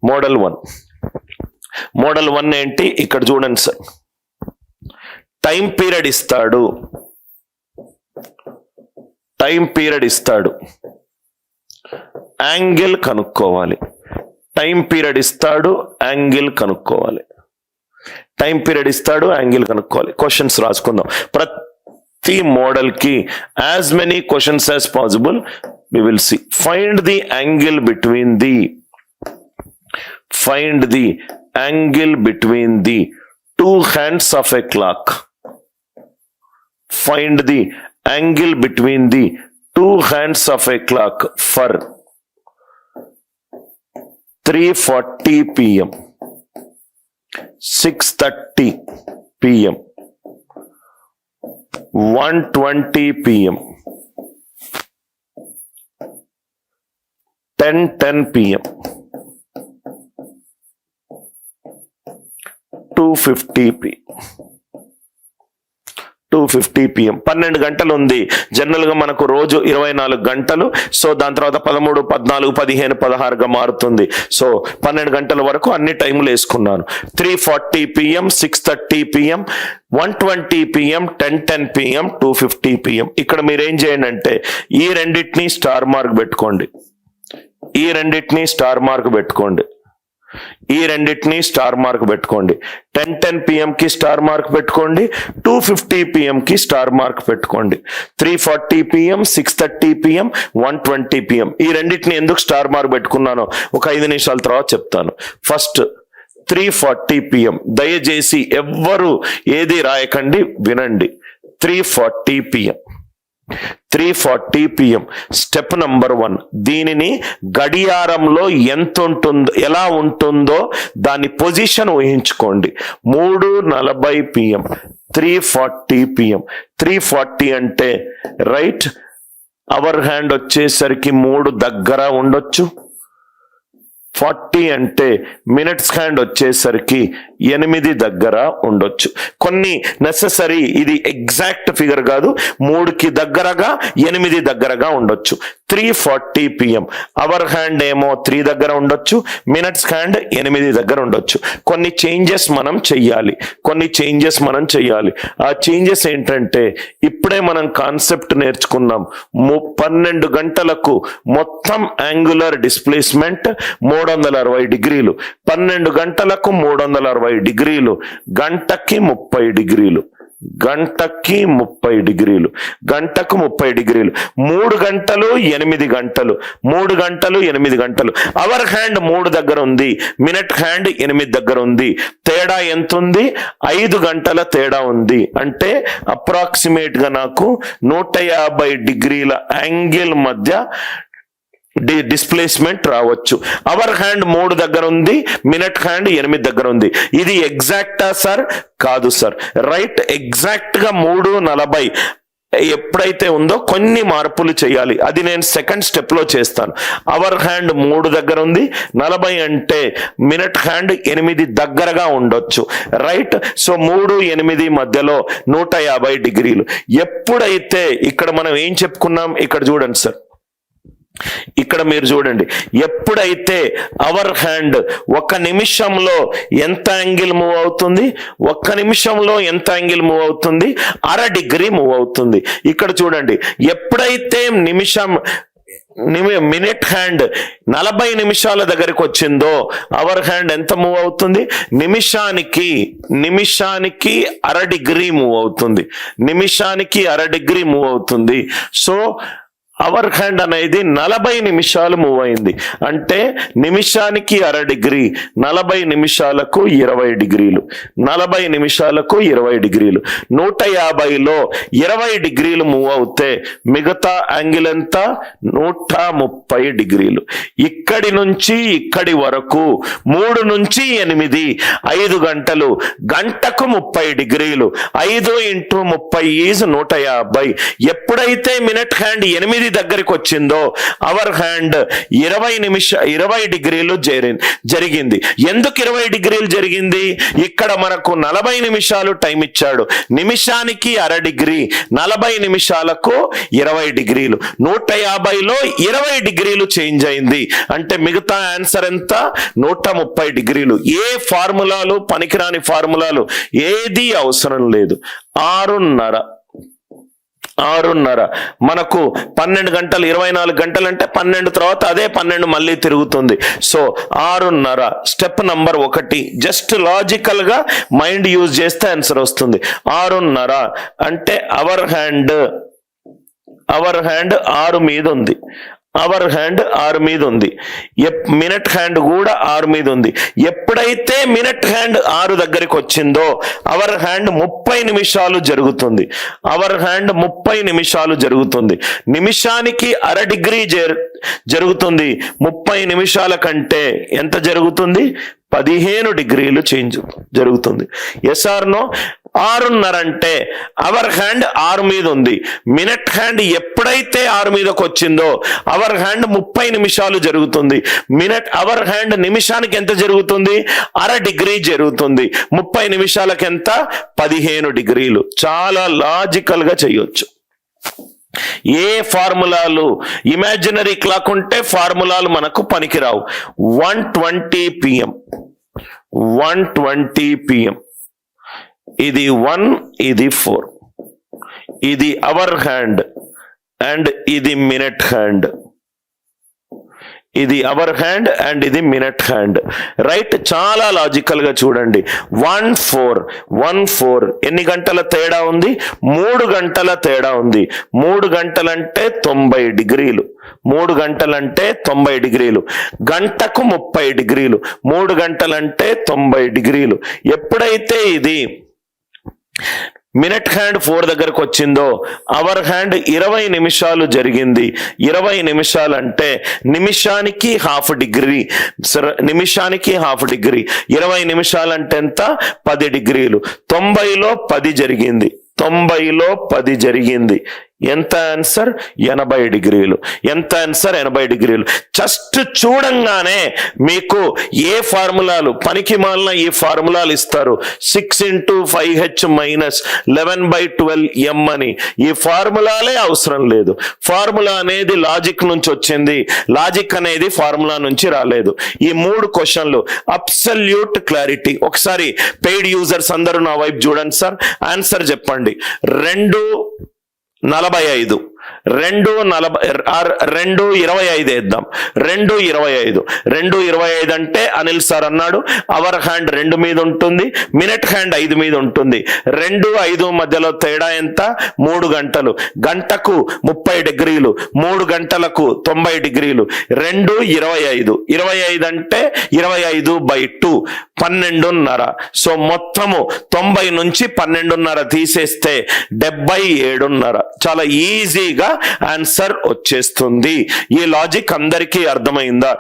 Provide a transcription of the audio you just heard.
Model 1 ఏంటి ఇక్కడ చూడండి సార్, టైం పీరియడ్ ఇస్తాడు, యాంగిల్ కనుక్కోవాలి. టైం పీరియడ్ ఇస్తాడు, యాంగిల్ కనుక్కోవాలి. క్వశ్చన్స్ రాసుకుందాం. ప్రతి మోడల్ కి as many questions as possible we will see. Find the angle between the two hands of a clock. Find the angle between the two hands of a clock for 3:40 p.m., 6:30 p.m., 1:20 p.m., 10:10 p.m., 2:50 p.m. 12 గంటలు ఉంది. General గా మనకు రోజు 24 గంటలు. So దాని తర్వాత 13, 14, 15, 16గా మారుతుంది. So 12 గంటల వరకు అన్ని టైములు వేసుకున్నాను. 3:40 p.m., 6:30 p.m., 1:20 p.m., 10:10 p.m., 2:50 p.m. ఇక్కడ మీరు ఏం చేయండి అంటే ఈ రెండింటిని స్టార్ మార్క్ పెట్టుకోండి. 10:10 p.m. కి స్టార్ మార్క్ పెట్టుకోండి, 2:50 p.m. కి స్టార్ మార్క్ పెట్టుకోండి. 3:40 p.m., 6:30 p.m., 1:20 p.m. ఈ రెండింటిని ఎందుకు స్టార్ మార్క్ పెట్టుకున్నానో ఒక 5 నిమిషాల తర్వాత చెప్తాను. First 3:40 p.m. దయచేసి ఎవ్వరు ఏది రాయకండి, వినండి. 3:40 p.m. స్టెప్ నంబర్ 1, దీనిని గడియారంలో ఎలా ఉంటుందో దాని పొజిషన్ ఊహించుకోండి. 3:40 p.m., 3:40 p.m. 3:40 అంటే రైట్ అవర్ హ్యాండ్ వచ్చేసరికి 3 దగ్గర ఉండొచ్చు. 40 అంటే మినిట్స్ హ్యాండ్ వచ్చేసరికి 8 దగ్గర ఉండొచ్చు. కొన్ని నెససరీ, ఇది ఎగ్జాక్ట్ ఫిగర్ కాదు, 3కి దగ్గరగా 8 దగ్గరగా ఉండొచ్చు. 3:40 p.m. అవర్ హ్యాండ్ ఏమో 3 దగ్గర ఉండొచ్చు, మినిట్స్ హ్యాండ్ 8 దగ్గర ఉండొచ్చు. కొన్ని చేంజెస్ మనం చెయ్యాలి. ఆ చేంజెస్ ఏంటంటే ఇప్పుడే మనం కాన్సెప్ట్ నేర్చుకున్నాం. 12 గంటలకు మొత్తం యాంగులర్ డిస్ప్లేస్మెంట్ 360 డిగ్రీలు. 12 గంటలకు 360 డిగ్రీలు, గంటకు 30 డిగ్రీలు. 3 గంటలు 8 గంటలు, 3 గంటలు 8 గంటలు. అవర్ హ్యాండ్ 3 దగ్గర ఉంది, మినిట్ హ్యాండ్ 8 దగ్గర ఉంది. తేడా ఎంత ఉంది? 5 గంటల తేడా ఉంది. అంటే అప్రాక్సిమేట్ గా నాకు 150 డిగ్రీల యాంగిల్ మధ్య డిస్ప్లేస్మెంట్ రావచ్చు. అవర్ హ్యాండ్ 3 దగ్గర ఉంది, మినిట్ హ్యాండ్ 8 దగ్గర ఉంది. ఇది ఎగ్జాక్టా సార్? కాదు సార్. రైట్, ఎగ్జాక్ట్ గా 3:40 ఎప్పుడైతే ఉందో కొన్ని మార్పులు చేయాలి. అది నేను సెకండ్ స్టెప్ లో చేస్తాను. అవర్ హ్యాండ్ 3 దగ్గర ఉంది, 40 అంటే మినిట్ హ్యాండ్ 8 దగ్గరగా ఉండొచ్చు. రైట్, సో 3, 8 మధ్యలో 150 డిగ్రీలు. ఎప్పుడైతే ఇక్కడ మనం ఏం చెప్పుకున్నాం, ఇక్కడ చూడండి సార్, ఇక్కడ మీరు చూడండి, ఎప్పుడైతే అవర్ హ్యాండ్ 1 నిమిషంలో ఎంత యాంగిల్ మూవ్ అవుతుంది, 1 నిమిషంలో ఎంత యాంగిల్ మూవ్ అవుతుంది, 1/2 డిగ్రీ మూవ్ అవుతుంది. ఇక్కడ చూడండి, ఎప్పుడైతే మినిట్ హ్యాండ్ 40 నిమిషాల దగ్గరికి వచ్చిందో అవర్ హ్యాండ్ ఎంత మూవ్ అవుతుంది? నిమిషానికి 1/2 డిగ్రీ మూవ్ అవుతుంది. 1/2 డిగ్రీ మూవ్ అవుతుంది. సో అవర్ హ్యాండ్ అనేది 40 నిమిషాలు మూవ్ అయింది. అంటే నిమిషానికి 1/2 డిగ్రీ, 40 నిమిషాలకు 20 డిగ్రీలు. 40 నిమిషాలకు 20 డిగ్రీలు. 150లో 20 డిగ్రీలు మూవ్ అవుతే మిగతా యాంగిల్ ఎంత? 130 డిగ్రీలు. ఇక్కడి నుంచి ఇక్కడి వరకు 3 నుంచి 8, 5 గంటలు. గంటకు 30 డిగ్రీలు. 5 × 30 ఈజ్ 150. ఎప్పుడైతే మినిట్ హ్యాండ్ 8 దగ్గరికి వచ్చిందో అవర్ హ్యాండ్ 20 డిగ్రీలు జరిగింది. ఎందుకు 20 డిగ్రీలు జరిగింది? ఇక్కడ మనకు 40 నిమిషాలు టైం ఇచ్చాడు. నిమిషానికి అర డిగ్రీ, 40 నిమిషాలకు 20 డిగ్రీలు, 150లో 20 డిగ్రీలు చేంజ్ అయింది. అంటే మిగతా ఆన్సర్ ఎంత? 130 డిగ్రీలు. ఏ ఫార్ములాలు, పనికిరాని ఫార్ములాలు ఏది అవసరం లేదు. 6:30 మనకు 12 గంటలు, 24 గంటలు అంటే 12 తర్వాత అదే 12 మళ్ళీ తిరుగుతుంది. So 6:30 step number 1. Just logical గా మైండ్ యూజ్ చేస్తే ఆన్సర్ వస్తుంది. 6:30 అంటే అవర్ హ్యాండ్ 6 మీద ఉంది. అవర్ హ్యాండ్ 6 మీద ఉంది. మినిట్ హ్యాండ్ కూడా 6 మీద ఉంది. ఎప్పుడైతే మినిట్ హ్యాండ్ 6 దగ్గరికి వచ్చిందో అవర్ హ్యాండ్ 30 నిమిషాలు జరుగుతుంది. అవర్ హ్యాండ్ 30 నిమిషాలు జరుగుతుంది. నిమిషానికి అర డిగ్రీ జరుగుతుంది. 30 నిమిషాల కంటే ఎంత జరుగుతుంది? 15 డిగ్రీలు చేంజ్ జరుగుతుంది. Yes are no? 6:30 అంటే అవర్ హ్యాండ్ 6 మీద ఉంది. మినిట్ హ్యాండ్ ఎప్పుడైతే 6 మీదకి వచ్చిందో అవర్ హ్యాండ్ 30 నిమిషాలు జరుగుతుంది. అవర్ హ్యాండ్ నిమిషానికి ఎంత జరుగుతుంది? అర డిగ్రీ జరుగుతుంది. 30 నిమిషాలకు ఎంత? 15 డిగ్రీలు. చాలా లాజికల్ గా చేయొచ్చు. ఏ ఫార్ములాలు ఇమాజినరీ క్లాక్ ఉంటే ఫార్ములాలు మనకు పనికిరావు. 1:20 PM ఇది 1, ఇది 4. ఇది అవర్ హ్యాండ్ అండ్ ఇది మినిట్ హ్యాండ్. ఇది అవర్ హ్యాండ్ అండ్ ఇది మినిట్ హ్యాండ్. రైట్? చాలా లాజికల్ గా చూడండి. 1:4 ఎన్ని గంటల తేడా ఉంది? 3 గంటల తేడా ఉంది. 3 గంటలంటే 90 డిగ్రీలు. 3 గంటలంటే 90 డిగ్రీలు. గంటకు 30 డిగ్రీలు. 3 గంటలంటే 90 డిగ్రీలు. ఎప్పుడైతే ఇది మినిట్ హ్యాండ్ 4 దగ్గరకు వచ్చిందో అవర్ హ్యాండ్ 20 నిమిషాలు జరిగింది. 20 నిమిషాలు అంటే నిమిషానికి హాఫ్ డిగ్రీ. 20 నిమిషాలు అంటే ఎంత? 10 డిగ్రీలు. 90లో 10 జరిగింది. 90లో 10 జరిగింది. ఎంత ఆన్సర్? 80 డిగ్రీలు. ఎంత ఆన్సర్? 80 డిగ్రీలు. జస్ట్ చూడంగానే మీకు ఏ ఫార్ములాలు పనికి మాలిన ఈ ఫార్ములాలు ఇస్తారు. 6 × 5h - 11/12m అని. ఈ ఫార్ములాలే అవసరం లేదు. ఫార్ములా అనేది లాజిక్ నుంచి వచ్చింది. లాజిక్ అనేది ఫార్ములా నుంచి రాలేదు. ఈ 3 క్వశ్చన్లు అబ్సల్యూట్ క్లారిటీ. ఒకసారి పెయిడ్ యూజర్స్ అందరూ నా వైపు చూడండి సార్. ఆన్సర్ చెప్పండి. 2:45 2:25 వేద్దాం. 2:25 అంటే అనిల్ సార్ అన్నాడు అవర్ హ్యాండ్ 2 మీద ఉంటుంది, మినిట్ హ్యాండ్ 5 మీద ఉంటుంది. 2-5 మధ్యలో తేడా ఎంత? 3 గంటలు. గంటకు 30 డిగ్రీలు, 3 గంటలకు 90 డిగ్రీలు. 2:25 25 అంటే 25/2 12:30. సో మొత్తము 90 నుంచి 12:30 తీసేస్తే 77:30. చాలా ఈజీగా ఆన్సర్ వచ్చేస్తుంది. ఈ లాజిక్ అందరికీ అర్థమైందా?